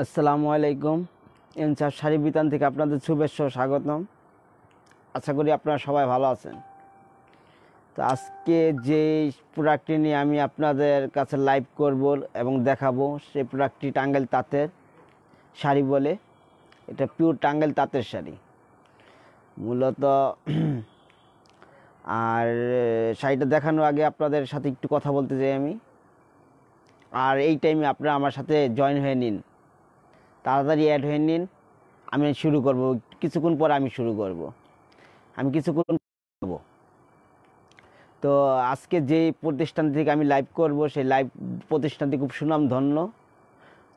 আসসালামু আলাইকুম। ইনসাফ শাড়ি বিতান থেকে আপনাদের শুভেচ্ছা ও স্বাগতম। আশা করি আপনারা সবাই ভালো আছেন। তো আজকে যে প্রোডাক্টটি নিয়ে আমি আপনাদের কাছে লাইভ করব এবং দেখাবো, সেই প্রোডাক্টটি টাঙ্গাইল তাঁতের শাড়ি বলে। এটা পিওর টাঙ্গাইল তাঁতের শাড়ি মূলত। আর শাড়িটা দেখানোর আগে আপনাদের সাথে একটু কথা বলতে চাই আমি। আর এই টাইমে আপনারা আমার সাথে জয়েন হয়ে নিন, তাড়াতাড়ি অ্যাড হয়ে নিন। আমি শুরু করব, কিছুক্ষণ পর আমি শুরু করব, আমি কিছুক্ষণ করব। তো আজকে যে প্রতিষ্ঠান থেকে আমি লাইভ করব, সেই লাইভ প্রতিষ্ঠানটি খুব সুনামধন্য।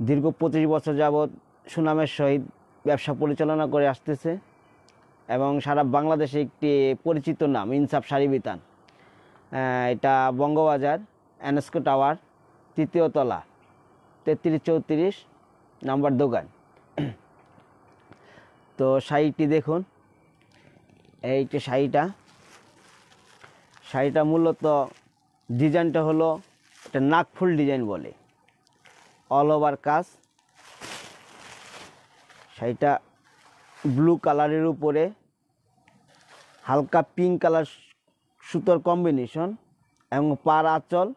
দীর্ঘ 25 বছর যাবৎ সুনামের সহিত ব্যবসা পরিচালনা করে আসতেছে এবং সারা বাংলাদেশে একটি পরিচিত নাম ইনসাফ শাড়ি বিতান। এটা বঙ্গবাজার এনএসকো টাওয়ার, 3য় তলা, 3334 নাম্বার দোকান। তো শাড়িটি দেখুন, এইটা শাড়িটা মূলত ডিজাইনটা হলো এটা নাকফুল ডিজাইন বলে, অল ওভার কাজ। শাড়িটা ব্লু কালারের উপরে হালকা পিঙ্ক কালার সুতোর কম্বিনেশন এবং পার আঁচল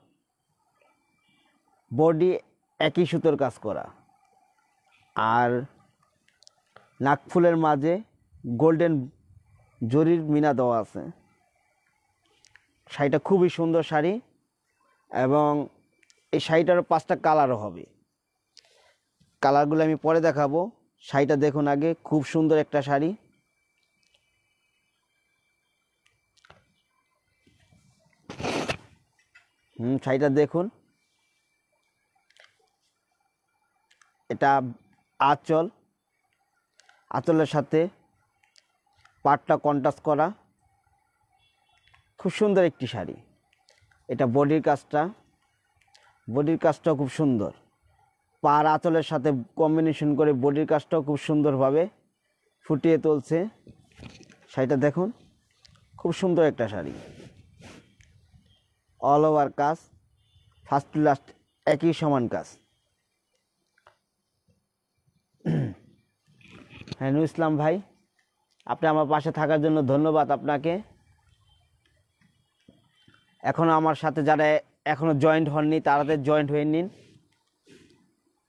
বডি একই সুতোর কাজ করা, আর নাকফুলের মাঝে গোল্ডেন জরির মিনা দেওয়া আছে। শাড়িটা খুবই সুন্দর শাড়ি এবং এই শাড়িটারও 5টা কালারও হবে। কালারগুলো আমি পরে দেখাবো। শাড়িটা দেখুন আগে, খুব সুন্দর একটা শাড়ি। শাড়িটা দেখুন, এটা আঁচলের সাথে পাটটা কন্ট্রাস্ট করা, খুব সুন্দর একটি শাড়ি। এটা বডির কাজটাও খুব সুন্দর, পার আঁচলের সাথে কম্বিনেশন করে বডির কাজটাও খুব সুন্দরভাবে ফুটিয়ে তুলছে। শাড়িটা দেখুন, খুব সুন্দর একটা শাড়ি, অল ওভার কাজ, ফার্স্ট টু লাস্ট একই সমান কাজ। হ্যাঁ, নুর ইসলাম ভাই, আপনি আমার পাশে থাকার জন্য ধন্যবাদ আপনাকে। এখনও আমার সাথে যারা এখনও জয়েন্ট হননি, তাড়াতাড়ি জয়েন্ট হয়ে নিন,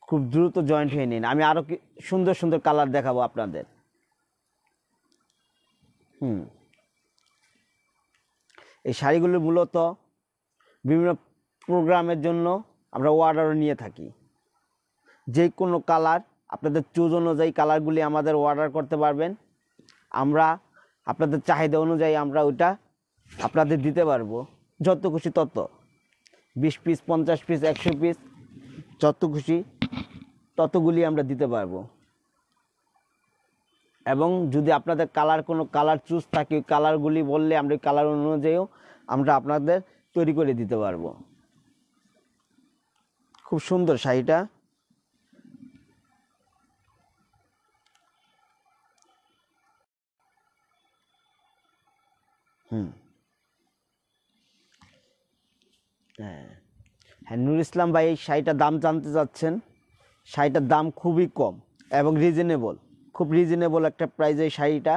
খুব দ্রুত জয়েন্ট হয়ে নিন। আমি আরও সুন্দর সুন্দর কালার দেখাবো আপনাদের। এই শাড়িগুলো মূলত বিভিন্ন প্রোগ্রামের জন্য আমরা অর্ডারও নিয়ে থাকি। যে কোনো কালার আপনাদের চুজ অনুযায়ী কালারগুলি আমাদের অর্ডার করতে পারবেন। আমরা আপনাদের চাহিদা অনুযায়ী আমরা ওইটা আপনাদের দিতে পারবো, যত খুশি তত, 20 পিস, 50 পিস, 100 পিস, যত খুশি ততগুলি আমরা দিতে পারবো। এবং যদি আপনাদের কোনো কালার চুজ থাকে, ওই কালারগুলি বললে আমরা ওই কালার অনুযায়ীও আমরা আপনাদের তৈরি করে দিতে পারবো। খুব সুন্দর শাড়িটা। হ্যাঁ, নুর ইসলাম ভাই, এই শাড়িটার দাম জানতে চাচ্ছেন। শাড়িটার দাম খুবই কম এবং রিজনেবল, খুব রিজনেবল একটা প্রাইজে এই শাড়িটা।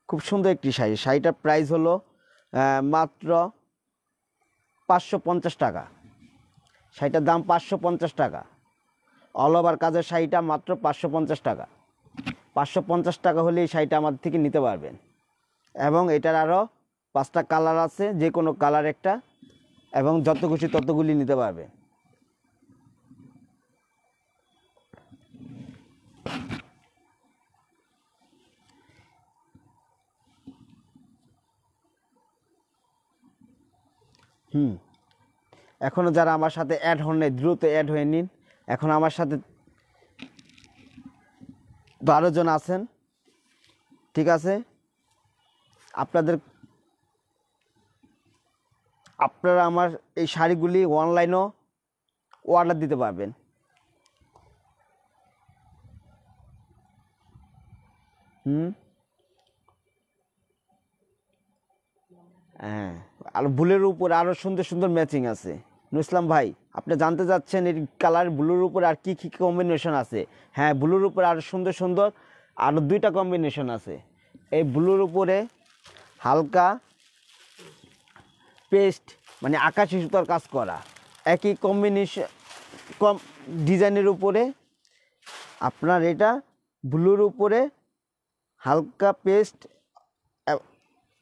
খুব সুন্দর একটি শাড়ি। শাড়িটার প্রাইস হলো মাত্র 550 টাকা। শাড়িটার দাম 550 টাকা। অল ওভার কাজের শাড়িটা মাত্র 550 টাকা। 550 টাকা হলে এই শাড়িটা আমাদের থেকে নিতে পারবেন। এবং এটার আরও 5টা কালার আছে, যে কোনো কালার একটা, এবং যত খুশি ততগুলি নিতে পারবে। এখনও যারা আমার সাথে অ্যাড হন নাই, দ্রুত অ্যাড হয়ে নিন। এখন আমার সাথে 12 জন আছেন, ঠিক আছে? আপনারা আমার এই শাড়িগুলি অনলাইনেও অর্ডার দিতে পারবেন। হ্যাঁ, আর বুলের উপর আরও সুন্দর সুন্দর ম্যাচিং আছে। নুসলাম ভাই, আপনি জানতে চাচ্ছেন এর কালার ব্লুর উপরে আর কি কি কম্বিনেশন আছে? হ্যাঁ, ব্লুর উপরে আরও সুন্দর সুন্দর আরও 2টা কম্বিনেশন আছে। এই ব্লুর উপরে হালকা পেস্ট মানে আকাশি সুতার কাজ করা, একই কম্বিনেশন ডিজাইনের উপরে আপনার এটা ব্লুর উপরে হালকা পেস্ট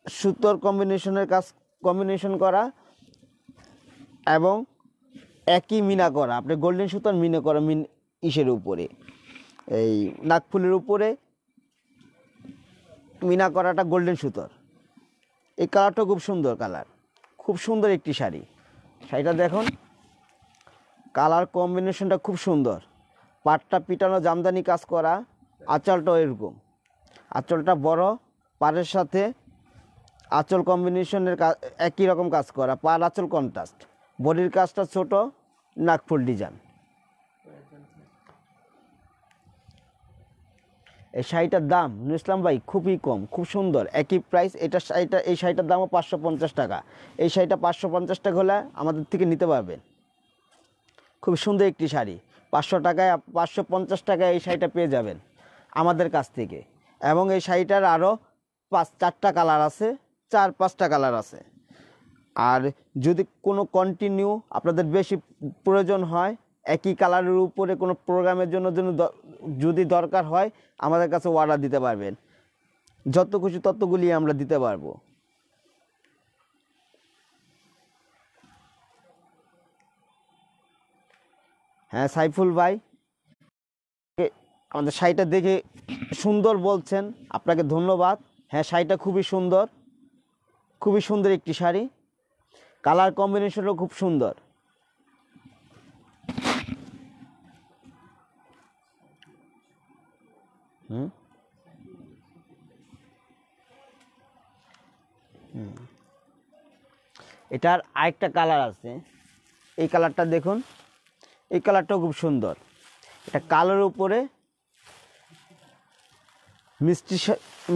সুতোর কম্বিনেশন করা এবং একই মিনা করা, আপনি গোল্ডেন সুতার মিনা করা ইসের উপরে এই নাকফুলের উপরে মিনা করাটা গোল্ডেন সুতোর। এই কালারটা খুব সুন্দর কালার, খুব সুন্দর একটি শাড়ি। শাড়িটা দেখুন, কালার কম্বিনেশনটা খুব সুন্দর, পাটটা পিটানো জামদানি কাজ করা, আঁচলটাও এরকম, আঁচলটা বড়, পাড়ের সাথে আঁচল কম্বিনেশনের একই রকম কাজ করা, পাড় আঁচল কন্ট্রাস্ট, বডির কাজটা ছোট, নাকফুল ডিজাইন। এই শাড়িটার দাম নুসলাম ভাই খুবই কম, খুব সুন্দর, একই প্রাইস। এই শাড়িটার দামও 550 টাকা। এই শাড়িটা 550 টাকা হলে আমাদের থেকে নিতে পারবেন। খুব সুন্দর একটি শাড়ি, 550 টাকায় এই শাড়িটা পেয়ে যাবেন আমাদের কাছ থেকে। এবং এই শাড়িটার আরও 4টা কালার আছে, 4-5টা কালার আছে। আর যদি কোনো কন্টিনিউ আপনাদের বেশি প্রয়োজন হয়, একই কালারের উপরে কোনো প্রোগ্রামের জন্য যদি দরকার হয়, আমাদের কাছে অর্ডার দিতে পারবেন, যত খুশি ততগুলি আমরা দিতে পারবো। হ্যাঁ সাইফুল ভাই, আমাদের শাড়িটা দেখে সুন্দর বলছেন, আপনাকে ধন্যবাদ। হ্যাঁ, শাড়িটা খুবই সুন্দর, খুবই সুন্দর একটি শাড়ি, কালার কম্বিনেশনও খুব সুন্দর। এটার আরেকটা কালার আছে, এই কালারটা দেখুন, এই কালারটাও খুব সুন্দর। এটা কালোর উপরে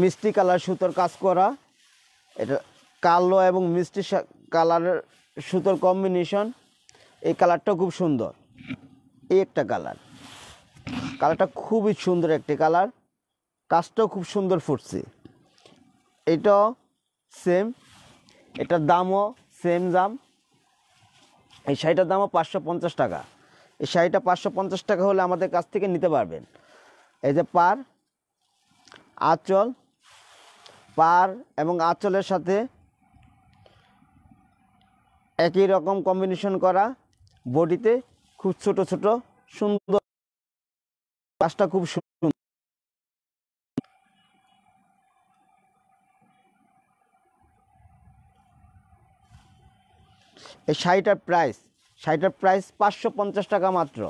মিষ্টি কালার সুতোর কাজ করা, এটা কালো এবং মিষ্টি কালারের সুতোর কম্বিনেশন। এই কালারটাও খুব সুন্দর। এই একটা কালারটা খুবই সুন্দর একটি কালার, কাজটাও খুব সুন্দর ফুটছে। এটাও সেম, এটার দামও সেম দাম। এই শাড়িটার দামও 550 টাকা। এই শাড়িটা 550 টাকা হলে আমাদের কাছ থেকে নিতে পারবেন। এই যে পার এবং আঁচলের সাথে একই রকম কম্বিনেশন করা, বডিতে খুব ছোট ছোট সুন্দর, কাজটা খুব সুন্দর। এই শাড়িটার প্রাইস 550 টাকা মাত্র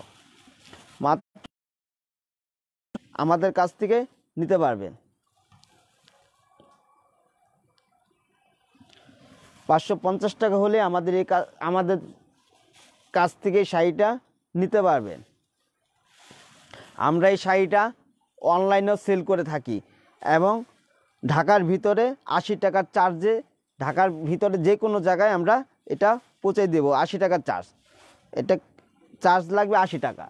আমাদের কাছ থেকে নিতে পারবেন। 550 টাকা হলে আমাদের কাছ থেকে শাড়িটা নিতে পারবেন। আমরা এই শাড়িটা অনলাইনেও সেল করে থাকি এবং ঢাকার ভিতরে 80 টাকার চার্জে, ঢাকার ভিতরে যে কোনো জায়গায় আমরা এটা পৌঁছে দেব। 80 টাকার এটা চার্জ লাগবে 80 টাকা।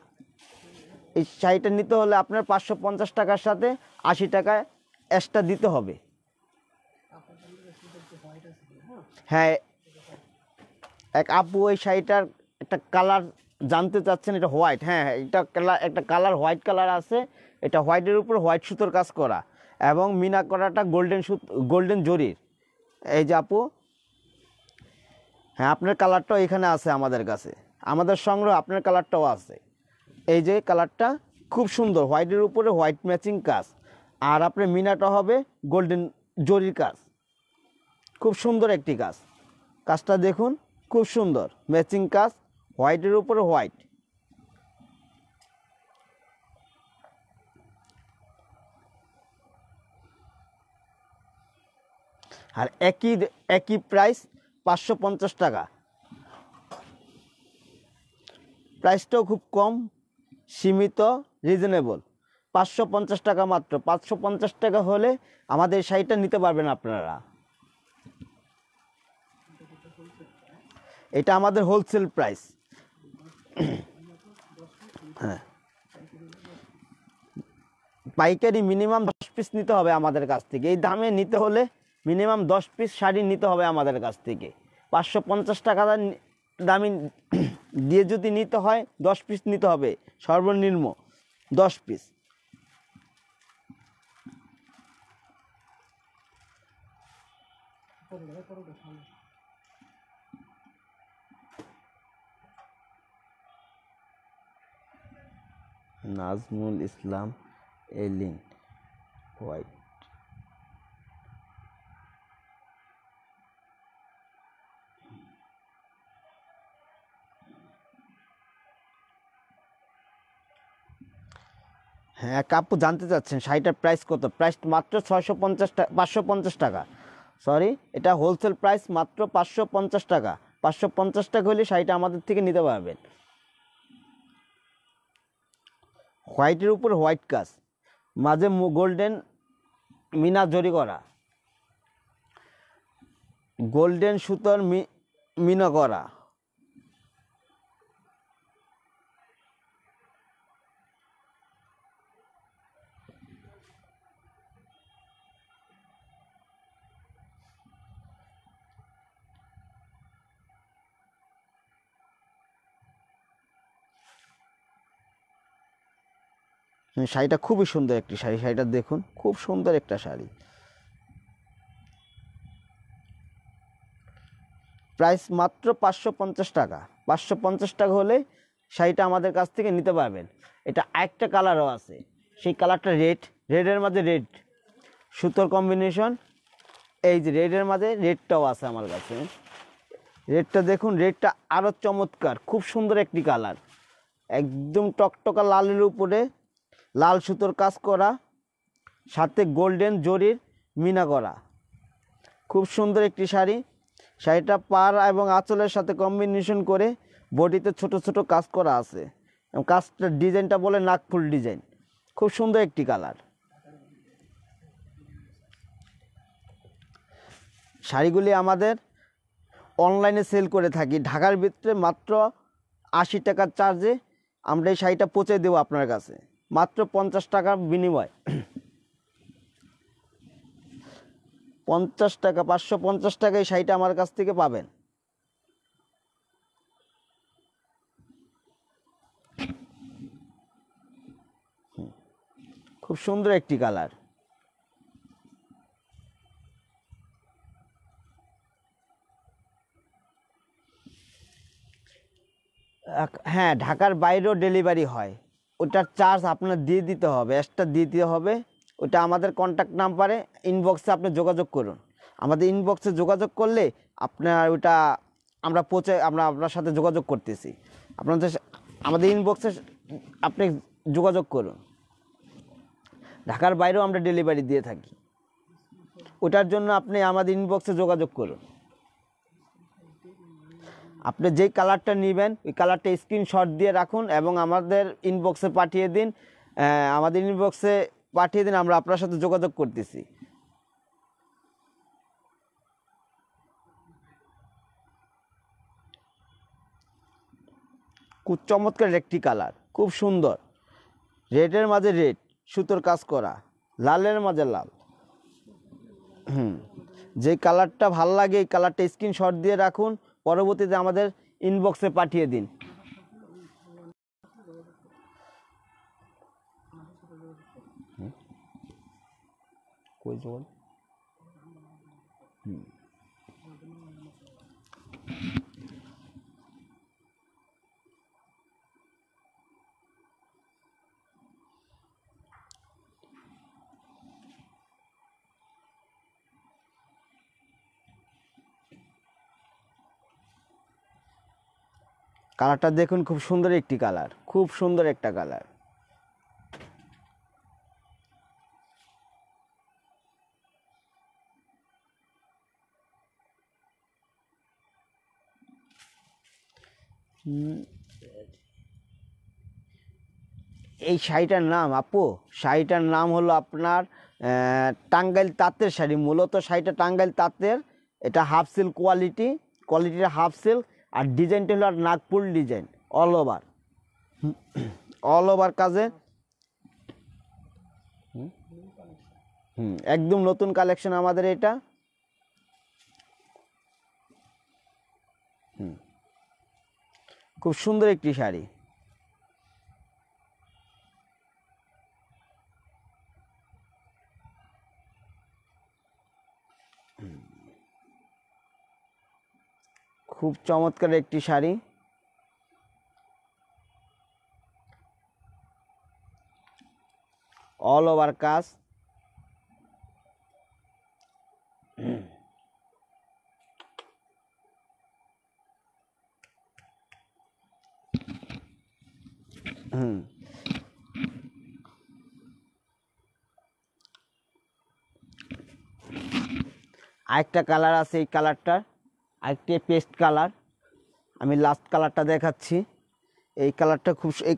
এই শাড়িটা নিতে হলে আপনার 550 টাকার সাথে 80 টাকা এক্সট্রা দিতে হবে। হ্যাঁ, এক আপু এই শাড়িটার একটা কালার জানতে চাচ্ছেন, এটা হোয়াইট। হ্যাঁ, এটা একটা কালার হোয়াইট কালার আছে, এটা হোয়াইটের উপর হোয়াইট সুতোর কাজ করা এবং মিনা করাটা গোল্ডেন জরির। এই যে আপু, হ্যাঁ আপনার কালারটাও এখানে আছে আমাদের কাছে, আমাদের সংগ্রহ আপনার কালারটাও আছে। এই যে কালারটা খুব সুন্দর, হোয়াইটের উপরে হোয়াইট ম্যাচিং কাজ, আর আপনার মিনাটা হবে গোল্ডেন জরির কাজ, খুব সুন্দর একটি কাজটা দেখুন, খুব সুন্দর ম্যাচিং কাজ, হোয়াইটের উপরে হোয়াইট। আর একই প্রাইস 550 টাকা। প্রাইসটাও খুব কম, সীমিত, রিজনেবল, 550 টাকা মাত্র। 550 টাকা হলে আমাদের শাড়িটা নিতে পারবেন আপনারা। এটা আমাদের হোলসেল প্রাইস। হ্যাঁ, পাইকারি মিনিমাম 10 পিস নিতে হবে আমাদের কাছ থেকে। এই দামে নিতে হলে মিনিমাম 10 পিস শাড়ি নিতে হবে আমাদের কাছ থেকে। 550 টাকা দামি দিয়ে যদি নিতে হয় 10 পিস নিতে হবে, সর্বনিম্ন 10 পিস। নাজমুল ইসলাম এলিন হোয়াইট। হ্যাঁ কাপু জানতে চাচ্ছেন শাড়িটার প্রাইস কত? প্রাইস মাত্র 650 টাকা, 550 টাকা। সরি, এটা হোলসেল প্রাইস মাত্র 550 টাকা। 550 টাকা হলে শাড়িটা আমাদের থেকে নিতে পারবেন। হোয়াইটের উপর হোয়াইট কাজ, মাঝে গোল্ডেন মিনা জরি করা, গোল্ডেন সুতোর মিনা করা। শাড়িটা খুবই সুন্দর একটি শাড়ি। শাড়িটা দেখুন, খুব সুন্দর একটা শাড়ি। প্রাইস মাত্র 550 টাকা। 550 টাকা হলে শাড়িটা আমাদের কাছ থেকে নিতে পারবেন। এটা একটা কালারও আছে, সেই কালারটা রেড, রেডের মাঝে রেড সুতোর কম্বিনেশন। এই যে রেডের মাঝে রেডটাও আছে আমার কাছে। রেডটা দেখুন, রেডটা আরও চমৎকার, খুব সুন্দর একটি কালার। একদম টকটকা লালের উপরে লাল সুতোর কাজ করা, সাথে গোল্ডেন জরির মিনা করা, খুব সুন্দর একটি শাড়ি। শাড়িটা পাড় এবং আঁচলের সাথে কম্বিনেশন করে বডিতে ছোট ছোট কাজ করা আছে। কাজটা ডিজাইনটা বলে নাকফুল ডিজাইন, খুব সুন্দর একটি কালার। শাড়িগুলি আমাদের অনলাইনে সেল করে থাকি। ঢাকার ভিতরে মাত্র 80 টাকার চার্জে আমরা এই শাড়িটা পৌঁছে দেবো আপনার কাছে, মাত্র 50 টাকার বিনিময়। 50 টাকা, 550 টাকায় শাড়িটা আমার কাছ থেকে পাবেন। খুব সুন্দর একটি কালার। হ্যাঁ, ঢাকার বাইরেও ডেলিভারি হয়। ওটার চার্জ আপনার দিয়ে দিতে হবে, এক্সট্রা দিয়ে দিতে হবে। ওটা আমাদের কন্ট্যাক্ট নাম্বারে ইনবক্সে আপনি যোগাযোগ করুন। আমাদের ইনবক্সে যোগাযোগ করলে আপনার ওটা আমরা আপনার সাথে যোগাযোগ করতেছি। আপনাদের আমাদের ইনবক্সে আপনি যোগাযোগ করুন। ঢাকার বাইরেও আমরা ডেলিভারি দিয়ে থাকি। ওটার জন্য আপনি আমাদের ইনবক্সে যোগাযোগ করুন। আপনি যেই কালারটা নেবেন ওই কালারটা স্ক্রিনশট দিয়ে রাখুন এবং আমাদের ইনবক্সে পাঠিয়ে দিন। আমরা আপনার সাথে যোগাযোগ করতেছি। খুব চমৎকার একটি কালার, খুব সুন্দর। রেডের মাঝে রেড সুতোর কাজ করা, লালের মাঝে লাল। যে কালারটা ভাল লাগে এই কালারটা স্ক্রিনশট দিয়ে রাখুন, পরবর্তীতে আমাদের ইনবক্সে পাঠিয়ে দিন। কালারটা দেখুন, খুব সুন্দর একটি কালার, খুব সুন্দর একটা কালার। এই শাড়িটার নাম আপু, শাড়িটার নাম হলো আপনার টাঙ্গাইল তাঁতের শাড়ি। মূলত শাড়িটা টাঙ্গাইল তাঁতের। এটা হাফ সিল্ক কোয়ালিটিটা হাফ সিল্ক। আর ডিজাইনটা হলো আর নাগপুর ডিজাইন, অল ওভার কাজে। একদম নতুন কালেকশন আমাদের এটা। খুব সুন্দর একটি শাড়ি। খুব চমৎকার একটি শাড়ি। অল ওভার কাজ। আরেকটা কালার আছে, এই কালারটা আরেকটি পেস্ট কালার। আমি লাস্ট কালারটা দেখাচ্ছি। এই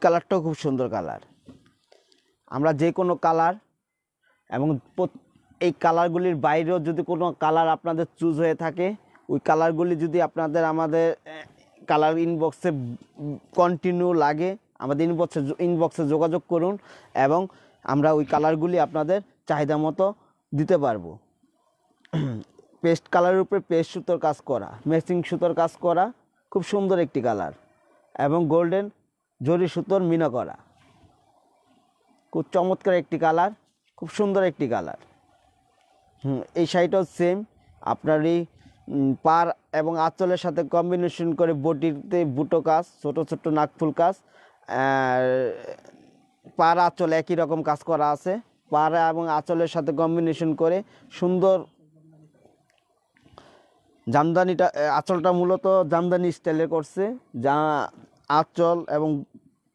কালারটাও খুব সুন্দর কালার। আমরা যে কোনো কালার এবং এই কালারগুলির বাইরেও যদি কোনো কালার আপনাদের চুজ হয়ে থাকে, ওই কালারগুলি যদি আপনাদের আমাদের কালার ইনবক্সে কন্টিনিউ লাগে, আমাদের ইনবক্সে যোগাযোগ করুন এবং আমরা ওই কালারগুলি আপনাদের চাহিদা মতো দিতে পারবো। পেস্ট কালারের উপরে পেস্ট সুতোর কাজ করা, ম্যাচিং সুতোর কাজ করা, খুব সুন্দর একটি কালার এবং গোল্ডেন জরি সুতোর মিনা করা। খুব চমৎকার একটি কালার, খুব সুন্দর একটি কালার। এই শাড়িটাও সেম আপনার এই পার এবং আঁচলের সাথে কম্বিনেশন করে বডিতে বুটো কাজ, ছোট ছোট নাকফুল কাজ, পার আঁচল একই রকম কাজ করা আছে। পার এবং আঁচলের সাথে কম্বিনেশন করে সুন্দর জামদানিটা, আঁচলটা মূলত জামদানি স্টাইলে করছে, যা আঁচল এবং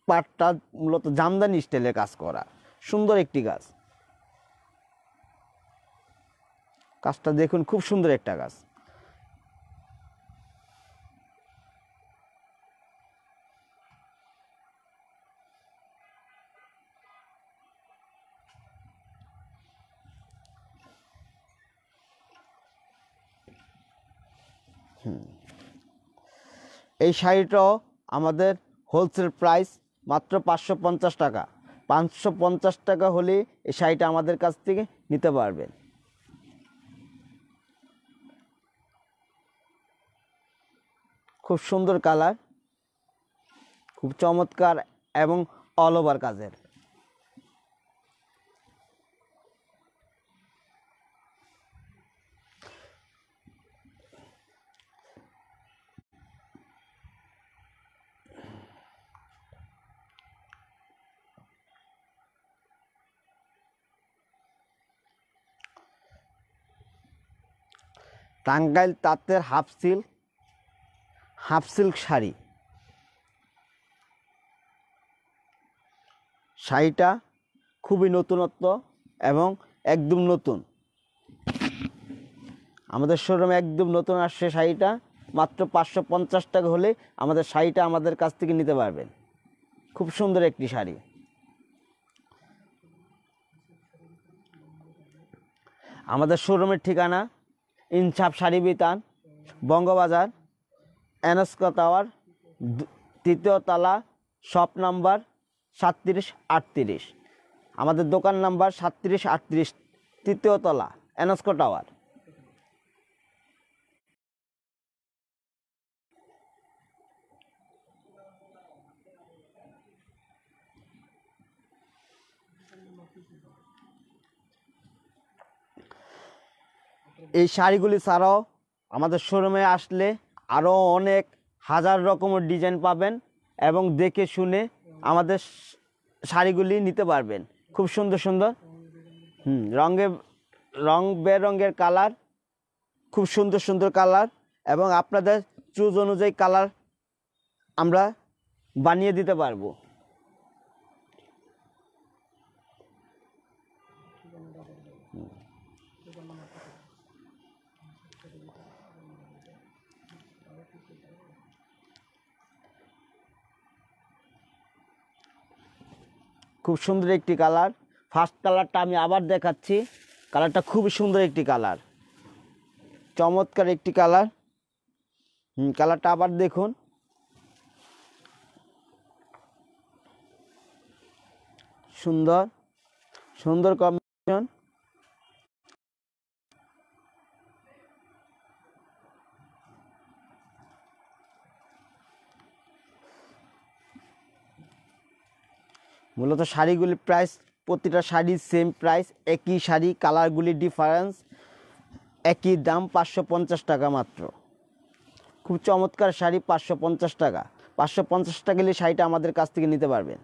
পাটটা মূলত জামদানি স্টাইলে কাজ করা, সুন্দর একটি কাজ। কাজটা দেখুন, খুব সুন্দর একটা কাজ। এই শাড়িটাও আমাদের হোলসেল প্রাইস মাত্র 550 টাকা। 550 টাকা হলে এই শাড়িটা আমাদের কাছ থেকে নিতে পারবেন। খুব সুন্দর কালার, খুব চমৎকার এবং অল ওভার কাজের। টাঙ্গাইল তাঁতের হাফ সিল্ক শাড়ি। শাড়িটা খুবই নতুনত্ব এবং একদম নতুন, আমাদের শোরুমে একদম নতুন আসছে শাড়িটা। মাত্র 550 টাকা হলে আমাদের শাড়িটা আমাদের কাছ থেকে নিতে পারবেন। খুব সুন্দর একটি শাড়ি। আমাদের শোরুমের ঠিকানা ইনসাফ শাড়ি বিতান, বঙ্গবাজার, এনস্কো টাওয়ার, 3য় তলা, শপ নাম্বার 3738। আমাদের দোকান নাম্বার 3738, 3য় তলা, এনস্কো টাওয়ার। এই শাড়িগুলি ছাড়াও আমাদের শোরুমে আসলে আরও অনেক হাজার রকমের ডিজাইন পাবেন এবং দেখে শুনে আমাদের শাড়িগুলি নিতে পারবেন। খুব সুন্দর সুন্দর রং বেরঙের কালার, খুব সুন্দর সুন্দর কালার এবং আপনাদের চুজ অনুযায়ী কালার আমরা বানিয়ে দিতে পারবো। খুব সুন্দর একটি কালার। ফার্স্ট কালারটা আমি আবার দেখাচ্ছি। কালারটা খুবই সুন্দর একটি কালার, চমৎকার একটি কালার। কালারটা আবার দেখুন, সুন্দর সুন্দর কম্বিনেশন। মূলত শাড়িগুলি প্রাইস, প্রতিটা শাড়ির সেম প্রাইস, একই শাড়ি, কালারগুলি ডিফারেন্স, একই দাম 550 টাকা মাত্র। খুব চমৎকার শাড়ি, 550 টাকা। 550 টাকা গেলে শাড়িটা আমাদের কাছ থেকে নিতে পারবেন।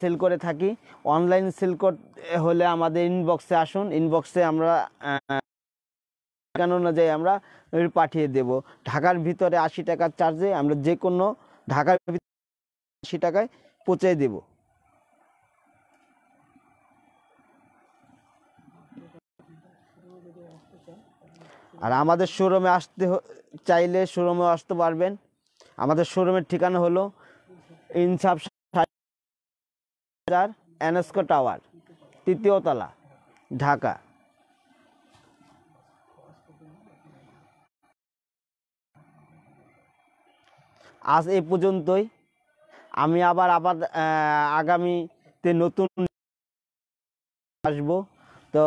সেল করে থাকি, অনলাইন সেল করতে হলে আমাদের ইনবক্সে আসুন, ইনবক্সে আমরা অনুযায়ী আমরা পাঠিয়ে দেব। ঢাকার ভিতরে 80 টাকার চার্জে আমরা যে কোনো, ঢাকার ভিতরে 80 টাকায় পৌঁছে দেব। আর আমাদের শোরুমে আসতে চাইলে শোরুমে আসতে পারবেন। আমাদের শোরুমের ঠিকানা হলো ইনসাফ এনএসকো টাওয়ার, 3য় তলা, ঢাকা। আজ এই পর্যন্তই। আমি আবার আগামীতে নতুন আসবো। তো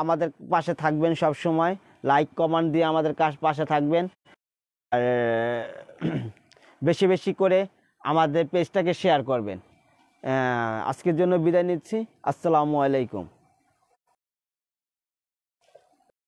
আমাদের পাশে থাকবেন সব সময়, লাইক কমেন্ট দিয়ে আমাদের পাশে থাকবেন। আর বেশি বেশি করে আমাদের পেজটাকে শেয়ার করবেন। আজকের জন্য বিদায় নিচ্ছি। আসসালামু আলাইকুম।